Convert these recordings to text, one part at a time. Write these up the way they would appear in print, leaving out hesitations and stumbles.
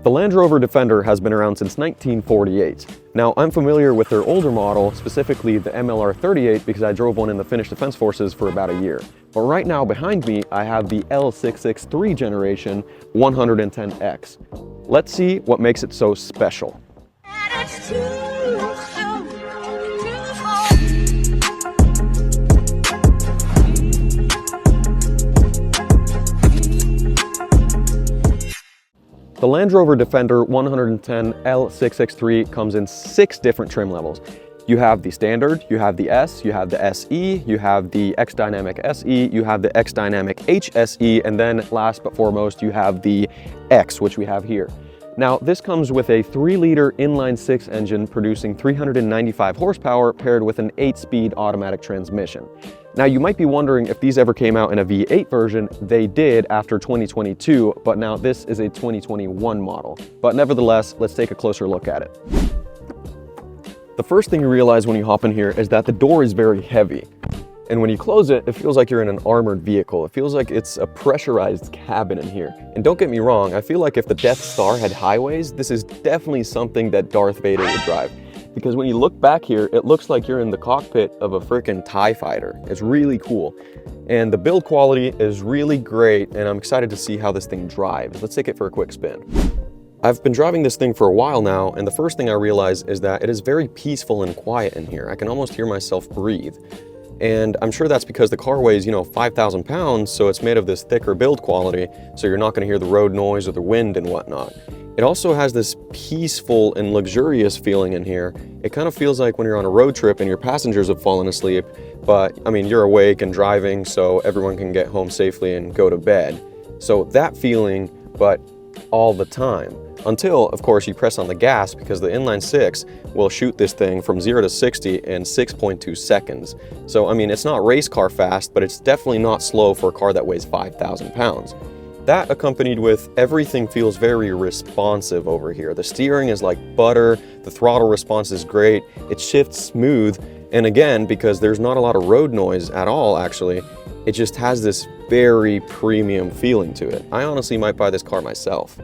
The Land Rover Defender has been around since 1948. Now, I'm familiar with their older model, specifically the MLR38, because I drove one in the Finnish Defense Forces for about a year. But right now behind me, I have the L663 generation 110X. Let's see what makes it so special. The Land Rover Defender 110 L663 comes in 6 different trim levels. You have the Standard, you have the S, you have the SE, you have the X-Dynamic SE, you have the X-Dynamic HSE, and then last but foremost, you have the X, which we have here. Now, this comes with a 3-liter inline-6 engine producing 395 horsepower paired with an 8-speed automatic transmission. Now, you might be wondering if these ever came out in a V8 version. They did after 2022, but now this is a 2021 model. But nevertheless, let's take a closer look at it. The first thing you realize when you hop in here is that the door is very heavy. And when you close it, it feels like you're in an armored vehicle. It feels like it's a pressurized cabin in here. And don't get me wrong, I feel like if the Death Star had highways, this is definitely something that Darth Vader would drive. Because when you look back here, it looks like you're in the cockpit of a freaking TIE fighter. It's really cool. And the build quality is really great, and I'm excited to see how this thing drives. Let's take it for a quick spin. I've been driving this thing for a while now, and the first thing I realize is that it is very peaceful and quiet in here. I can almost hear myself breathe. And I'm sure that's because the car weighs, 5,000 pounds, so it's made of this thicker build quality, so you're not going to hear the road noise or the wind and whatnot. It also has this peaceful and luxurious feeling in here. It kind of feels like when you're on a road trip and your passengers have fallen asleep, but you're awake and driving, so everyone can get home safely and go to bed. So that feeling, but all the time. Until, of course, you press on the gas, because the inline-6 will shoot this thing from 0 to 60 in 6.2 seconds. So, it's not race car fast, but it's definitely not slow for a car that weighs 5,000 pounds. That accompanied with everything feels very responsive over here. The steering is like butter, the throttle response is great, it shifts smooth, and again, because there's not a lot of road noise at all actually, it just has this very premium feeling to it. I honestly might buy this car myself.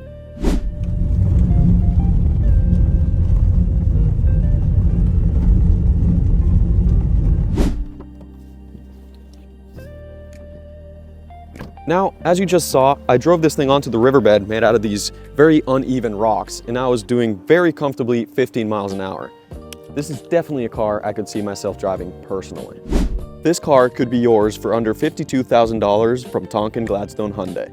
Now, as you just saw, I drove this thing onto the riverbed made out of these very uneven rocks, and I was doing very comfortably 15 miles an hour. This is definitely a car I could see myself driving personally. This car could be yours for under $52,000 from Tonkin Gladstone Hyundai.